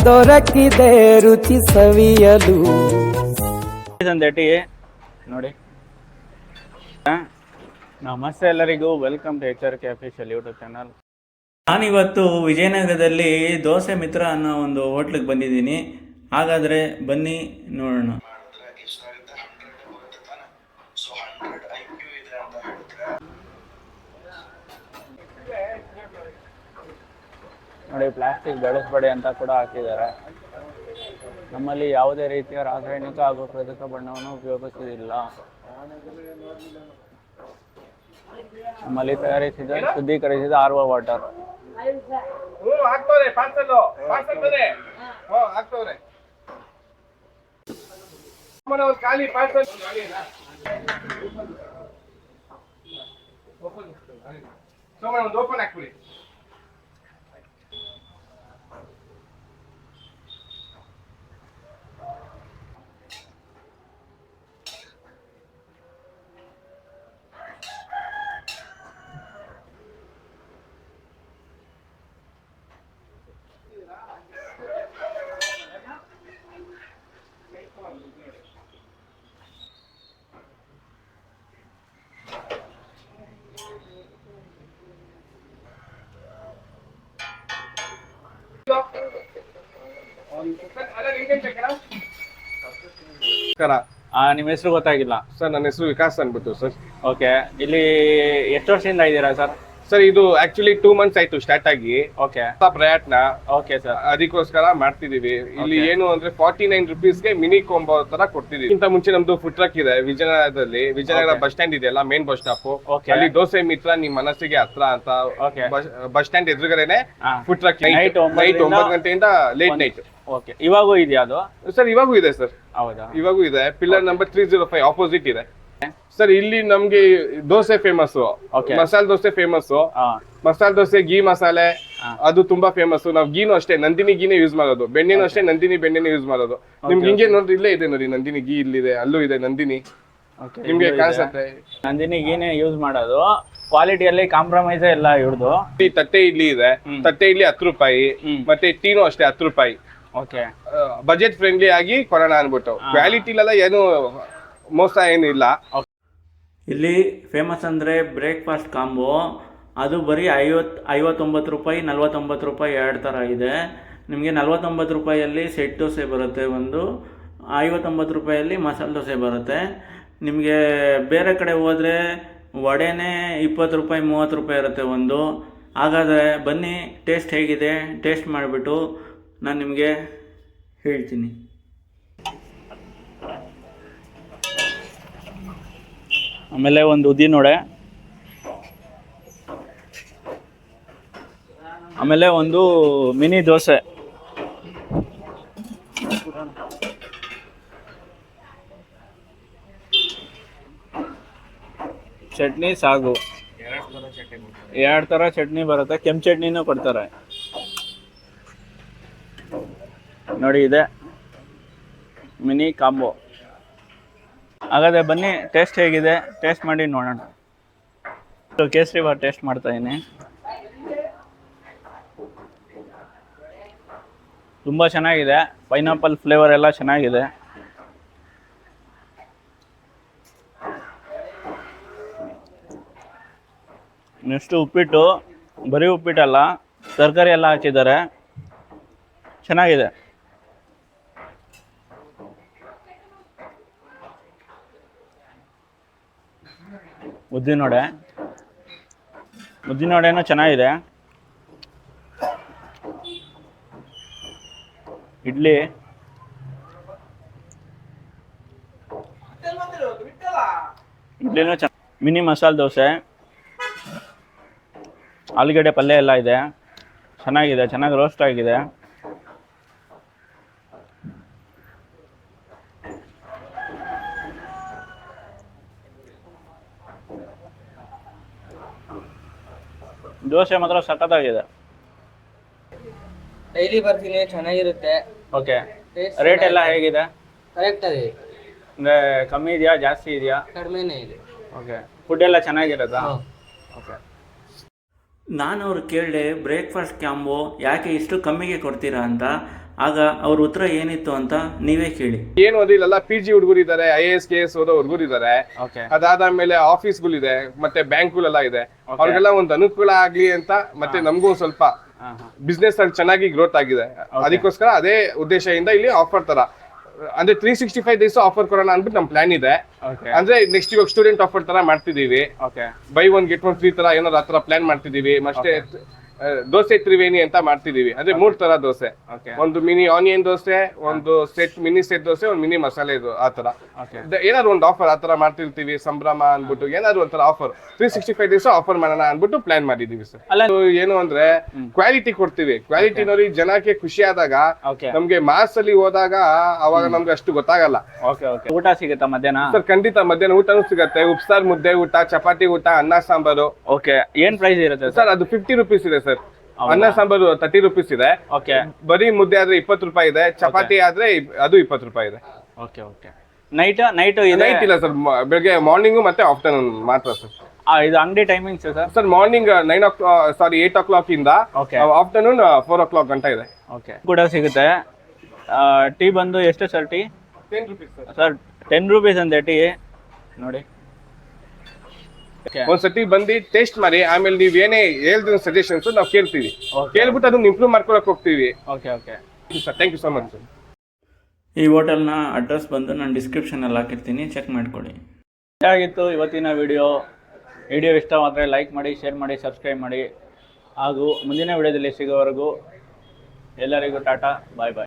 ದೊರಕಿದೆ ರುಚಿ ಸವಿಯಲು ನೋಡಿ. ನಮಸ್ತೆ ಎಲ್ಲರಿಗೂ, welcome to HRK official YouTube channel. ನಾನಿವತ್ತು ವಿಜಯನಗರದಲ್ಲಿ ದೋಸೆ ಮಿತ್ರ ಅನ್ನೋ ಒಂದು ಹೋಟ್ಲಿಗೆ ಬಂದಿದ್ದೀನಿ. ಹಾಗಾದರೆ ಬನ್ನಿ ನೋಡೋಣ. ನೋಡಿ, ಪ್ಲಾಸ್ಟಿಕ್ ಬೆಳೆಸಬೇಡಿ ಅಂತ ಕೂಡ ಹಾಕಿದ್ದಾರೆ. ನಮ್ಮಲ್ಲಿ ಯಾವುದೇ ರೀತಿಯ ರಾಸಾಯನಿಕ ಹಾಗೂ ಕೃತಕ ಬಣ್ಣವನ್ನು ಉಪಯೋಗಿಸುವುದಿಲ್ಲ. ನಮ್ಮಲ್ಲಿ ತಯಾರಿಸಿದ ಶುದ್ಧೀಕರಿಸಿದ RO ವಾಟರ್. ನಿಮ್ಮ ಹೆಸರು ಗೊತ್ತಾಗಿಲ್ಲ ಸರ್? ನನ್ನ ಹೆಸರು ವಿಕಾಸ್ ಅನ್ಬಿಟ್ಟು ಸರ್. ಓಕೆ, ಇಲ್ಲಿ ಎಷ್ಟು ವರ್ಷದಿಂದ ಇದ್ದೀರಾ ಸರ್? ಸರ್, ಇದು ಆಕ್ಚುಲಿ 2 months ಆಯ್ತು ಸ್ಟಾರ್ಟ್ ಆಗಿ. ಓಕೆ, ಪ್ರಯತ್ನ. ಓಕೆ ಸರ್, ಅದಕ್ಕೋಸ್ಕರ ಮಾಡ್ತಿದೀವಿ. ಇಲ್ಲಿ ಏನು ಅಂದ್ರೆ 49 rupeesಗೆ ಮಿನಿ ಕಾಂಬೋ ತರ ಕೊಡ್ತಿದೀವಿ. ಇಂತ ಮುಂಚೆ ನಮ್ದು ಫುಡ್ ಟ್ರಕ್ ಇದೆ ವಿಜಯನಗರದಲ್ಲಿ. ವಿಜಯನಗರ ಬಸ್ ಸ್ಟ್ಯಾಂಡ್ ಇದೆಯಲ್ಲ, ಮೇನ್ ಬಸ್ ಸ್ಟಾಪ್. ಅಲ್ಲಿ ದೋಸೆ ಮಿತ್ರ ನಿಮ್ ಮನಸ್ಸಿಗೆ ಹತ್ರ ಅಂತ ಬಸ್ ಸ್ಟ್ಯಾಂಡ್ ಎದುರುಗಡೆನೆ ಫುಡ್ ಟ್ರಕ್. ನೈಟ್ 9 ಗಂಟೆಯಿಂದ ಲೇಟ್ ನೈಟ್. ಓಕೆ, ಇವಾಗೂ ಇದೆಯಾ ಅದು? ಸರ್, ಇವಾಗೂ ಇದೆ ಸರ್. ಹೌದಾ? ಇವಾಗೂ ಇದೆ. ಪಿಲ್ಲರ್ ನಂಬರ್ 305 ಆಪೋಸಿಟ್ ಇದೆ ಸರ್. ಇಲ್ಲಿ ನಮ್ಗೆ ದೋಸೆ ಫೇಮಸ್, ಮಸಾಲೆ ದೋಸೆ ಫೇಮಸ್. ಮಸಾಲೆ ದೋಸೆ ಗೀ ಮಸಾಲೆ ಅದು ತುಂಬಾ ಫೇಮಸ್. ನಾವು ಗೀನು ಅಷ್ಟೇ ನಂದಿನಿ ಗೀನೇ ಯೂಸ್ ಮಾಡೋದು, ಬೆಣ್ಣೆನೂ ಅಷ್ಟೇ ನಂದಿನಿ ಬೆಣ್ಣೆನೇ ಯೂಸ್ ಮಾಡೋದು. ನಿಮ್ಗೆ ಹಿಂಗೆ ನೋಡ್ರಿ, ಇಲ್ಲೇ ಇದೆ ನೋಡಿ ನಂದಿನಿ ಗೀ, ಇಲ್ಲಿದೆ, ಅಲ್ಲೂ ಇದೆ ನಂದಿನಿ. ನಿಮ್ಗೆ ಕಾಣಿಸುತ್ತೆ ನಂದಿನಿ ಗೀನೇ ಯೂಸ್ ಮಾಡೋದು. ಕ್ವಾಲಿಟಿಯಲ್ಲಿ ಕಾಂಪ್ರಮೈಸ್ ಎಲ್ಲ ಇವ್ರದು. ಈ ತಟ್ಟೆ ಇಡ್ಲಿ ಇದೆ, ತಟ್ಟೆ ಇಡ್ಲಿ 10 ರೂಪಾಯಿ. ಮತ್ತೆ ಟೀನು ಅಷ್ಟೇ 10 ರೂಪಾಯಿ. ಓಕೆ, ಬಜೆಟ್ ಫ್ರೆಂಡ್ಲಿ ಆಗಿ ಕೊಡೋಣ ಅನ್ಬಿಟ್ಟು. ಕ್ವಾಲಿಟಿಲೆಲ್ಲ ಏನು ಮೋಸ ಏನಿಲ್ಲ. ಇಲ್ಲಿ ಫೇಮಸ್ ಅಂದರೆ ಬ್ರೇಕ್ಫಾಸ್ಟ್ ಕಾಂಬೋ. ಅದು ಬರೀ 59 ರೂಪಾಯಿ, 49 ರೂಪಾಯಿ 2 ಥರ ಇದೆ. ನಿಮಗೆ 49 ರೂಪಾಯಲ್ಲಿ ಸೆಟ್ ದೋಸೆ ಬರುತ್ತೆ ಒಂದು, 59 ರೂಪಾಯಲ್ಲಿ ಮಸಾಲೆ ದೋಸೆ ಬರುತ್ತೆ. ನಿಮಗೆ ಬೇರೆ ಕಡೆ ಹೋದರೆ ವಡೆನೇ 20 ರೂಪಾಯಿ 30 ರೂಪಾಯಿ ಇರುತ್ತೆ ಒಂದು. ಹಾಗಾದರೆ ಬನ್ನಿ, ಟೇಸ್ಟ್ ಹೇಗಿದೆ ಟೇಸ್ಟ್ ಮಾಡಿಬಿಟ್ಟು ನಾನು ನಿಮಗೆ ಹೇಳ್ತೀನಿ. ಆಮೇಲೆ ಒಂದು ಉದ್ದಿನ ವಡೆ, ಆಮೇಲೆ ಒಂದು ಮಿನಿ ದೋಸೆ, ಚಟ್ನಿ, ಸಾಗು. 2 ಥರ ಚಟ್ನಿ ಬರುತ್ತೆ. ಕೆಂಪು ಚಟ್ನಿನೂ ಕೊಡ್ತಾರೆ ನೋಡಿ. ಇದೆ ಮಿನಿ ಕಾಂಬೋ. ಹಾಗಾದರೆ ಬನ್ನಿ, ಟೇಸ್ಟ್ ಹೇಗಿದೆ ಟೇಸ್ಟ್ ಮಾಡಿ ನೋಡೋಣ. ಕೇಸರಿ ಬಾತ್ ಟೇಸ್ಟ್ ಮಾಡ್ತಾ ಇದ್ದೀನಿ. ತುಂಬ ಚೆನ್ನಾಗಿದೆ. ಪೈನಾಪಲ್ ಫ್ಲೇವರ್ ಎಲ್ಲ ಚೆನ್ನಾಗಿದೆ. ನೆಕ್ಸ್ಟು ಉಪ್ಪಿಟ್ಟು. ಬರೀ ಉಪ್ಪಿಟ್ಟಲ್ಲ, ತರಕಾರಿ ಎಲ್ಲ ಹಾಕಿದ್ದಾರೆ, ಚೆನ್ನಾಗಿದೆ. ಉದ್ದಿನ ವಡೆನೂ ಚೆನ್ನಾಗಿದೆ. ಇಡ್ಲಿ, ಇಡ್ಲಿನೂ ಮಿನಿ ಮಸಾಲೆ ದೋಸೆ, ಆಲೂಗಡ್ಡೆ ಪಲ್ಯ ಎಲ್ಲ ಇದೆ, ಚೆನ್ನಾಗಿದೆ, ಚೆನ್ನಾಗಿ ರೋಸ್ಟ್ ಆಗಿದೆ. ದೋಸೆ ಮಾತ್ರ ಸಖತ್ತಾಗಿದೆ. ಡೈಲಿ ಬರ್ತೀನಿ, ಚೆನ್ನಾಗಿರುತ್ತೆ. ಓಕೆ, ರೇಟ್ ಎಲ್ಲ ಹೇಗಿದೆ? ಕರೆಕ್ಟ್ ಇದೆ. ಅಂದರೆ ಕಮ್ಮಿ ಇದೆಯಾ ಜಾಸ್ತಿ ಇದೆಯಾ? ಕಡಿಮೆನೇ ಇದೆ. ಓಕೆ, ಫುಡ್ ಎಲ್ಲ ಚೆನ್ನಾಗಿರೋದಾ? ಓಕೆ. ನಾನು ಅವ್ರು ಕೇಳಿದೆ ಬ್ರೇಕ್ಫಾಸ್ಟ್ ಕ್ಯಾಂಬೋ ಯಾಕೆ ಇಷ್ಟು ಕಮ್ಮಿಗೆ ಕೊಡ್ತೀರಾ ಅಂತ. ಆಗ ಅವ್ರ ಉತ್ತರ ಏನಿತ್ತು ಅಂತ ನೀವೇ ಕೇಳಿ. ಏನು ಓದಿಲ್ಲ, PG ಹುಡುಗರಿದ್ದಾರೆ, IAS KS ಓದೋ ಹುಡುಗರಿದ್ದಾರೆ. ಓಕೆ ಅದಾದ್ಮೇಲೆ ಆಫೀಸ್ಗಳಿದೆ, ಮತ್ತೆ ಬ್ಯಾಂಕ್ಗಳೆಲ್ಲ ಇದೆ. ಅವ್ರಿಗೆಲ್ಲ ಒಂದು ಅನುಕೂಲ ಆಗ್ಲಿ ಅಂತ, ಮತ್ತೆ ನಮಗೂ ಸ್ವಲ್ಪ ಬಿಸ್ನೆಸ್ ಅಲ್ಲಿ ಚೆನ್ನಾಗಿ ಗ್ರೋತ್ ಆಗಿದೆ. ಅದಕ್ಕೋಸ್ಕರ ಅದೇ ಉದ್ದೇಶದಿಂದ ಇಲ್ಲಿ ಆಫರ್ ತರ ಅಂದ್ರೆ 365 ಡೇಸ್ ಆಫರ್ ಕೊಡೋಣ ಅಂದ್ಬಿಟ್ಟು ನಮ್ ಪ್ಲಾನ್ ಇದೆ. ಅಂದ್ರೆ ನೆಕ್ಸ್ಟ್ ಇವಾಗ ಸ್ಟೂಡೆಂಟ್ ಆಫರ್ ತರ ಮಾಡ್ತಿದೀವಿ. ಬೈ 1 get 1 ಫ್ರೀ ತರ ಏನಾದ್ರು ಆತರ ಪ್ಲಾನ್ ಮಾಡ್ತಿದೀವಿ. ಮತ್ತೆ ದೋಸೆ ತ್ರಿವೇಣಿ ಅಂತ ಮಾಡ್ತಿದೀವಿ. ಅಂದ್ರೆ 3 ತರ ದೋಸೆ, ಒಂದು ಮಿನಿ ಆನಿಯನ್ ದೋಸೆ, ಒಂದು ಮಿನಿ ಸೆಟ್ ದೋಸೆ, ಒಂದು ಮಿನಿ ಮಸಾಲೆ ಆತರ ಏನಾದ್ರು ಒಂದು ಆಫರ್ ಆತರ ಮಾಡ್ತಿರ್ತೀವಿ. ಸಂಭ್ರಮ ಅನ್ಬಿಟ್ಟು ಏನಾದ್ರು ಒಂಥರ ಆಫರ್ 365 ಡೇಸ್ ಆಫರ್ ಮಾಡೋಣ ಅನ್ಬಿಟ್ಟು ಪ್ಲಾನ್ ಮಾಡಿದೀವಿ ಸರ್. ಏನು ಅಂದ್ರೆ ಕ್ವಾಲಿಟಿ ಕೊಡ್ತೀವಿ. ಕ್ವಾಲಿಟಿ ನೋಡಿ ಜನಕ್ಕೆ ಖುಷಿ ಆದಾಗ, ನಮ್ಗೆ ಮಾಸ್ ಅಲ್ಲಿ ಹೋದಾಗ ಅವಾಗ ನಮ್ಗೆ ಅಷ್ಟು ಗೊತ್ತಾಗಲ್ಲ. ಊಟ ಸಿಗುತ್ತಾ ಮಧ್ಯಾಹ್ನ? ಸರ್ ಖಂಡಿತ ಮಧ್ಯಾಹ್ನ ಊಟನೂ ಸಿಗತ್ತೆ. ಉಪ್ಸಾರ್, ಮುದ್ದೆ ಊಟ, ಚಪಾತಿ ಊಟ, ಅನ್ನ ಸಾಂಬಾರು. ಓಕೆ, ಏನ್ ಪ್ರೈಸ್ ಇರುತ್ತೆ ಸರ್? ಅದು 50 rupees ಇದೆ ಸರ್. ಅನ್ನ ಸಾಂಬಾರು 30 rupees ಇದೆ. ಓಕೆ. ಬರೀ ಮುದ್ದೆ ಆದ್ರೆ 20 ರೂಪಾಯಿ ಇದೆ. ಚಪಾತಿ ಆದ್ರೆ ಅದು 20 ರೂಪಾಯಿ ಇದೆ. Okay okay. Night night night ಇಲ್ಲ ಸರ್, ಬೆಳಗ್ಗೆ ಮಾರ್ನಿಂಗ್ ಮತ್ತೆ ಆಫ್ಟರ್ನೂನ್ ಮಾತ್ರ ಸರ್. ಇದು ಅಂಗಡಿ timings sir? Sir morning 8 o'clock ಇಂದ ಆಫ್ಟರ್ನೂನ್ 4 o'clock ಗಂಟ ಇದೆ. ಓಕೆ, ಕೂಡ ಸಿಗುತ್ತೆ. ಟೀ ಬಂದು ಎಷ್ಟು sir? Tea 10 rupees sir. 10 rupees ಅಂತೆ ಟೀ ನೋಡಿ. ಒಂದ್ಸತಿ ಬಂದು ಟೇಸ್ಟ್ ಮಾಡಿ, ಆಮೇಲೆ ನೀವ್ ಏನೇ ಹೇಳ್ತೀವಿ ಸಜೆಷನ್ಸ್ ನಾವು ಕೇಳ್ತೀವಿ. ಕೇಳ್ಬಿಟ್ಟು ಅದನ್ನ ಇಂಪ್ರೂವ್ ಮಾಡ್ಕೊಳಕ್ ಹೋಗ್ತೀವಿ. Okay okay sir, thank you so much sir. ಈ ಹೋಟೆಲ್ನ ಅಡ್ರೆಸ್ ಬಂದು ನಾನು ಡಿಸ್ಕ್ರಿಪ್ಷನಲ್ಲಿ ಹಾಕಿರ್ತೀನಿ, ಚೆಕ್ ಮಾಡ್ಕೊಳ್ಳಿ. ಹೇಗಿತ್ತು ಇವತ್ತಿನ ವಿಡಿಯೋ ಇಷ್ಟವಾದರೆ ಲೈಕ್ ಮಾಡಿ, ಶೇರ್ ಮಾಡಿ, ಸಬ್ಸ್ಕ್ರೈಬ್ ಮಾಡಿ. ಹಾಗೂ ಮುಂದಿನ ವಿಡಿಯೋದಲ್ಲಿ ಸಿಗೋವರೆಗೂ ಎಲ್ಲರಿಗೂ ಟಾಟಾ, ಬಾಯ್ ಬಾಯ್.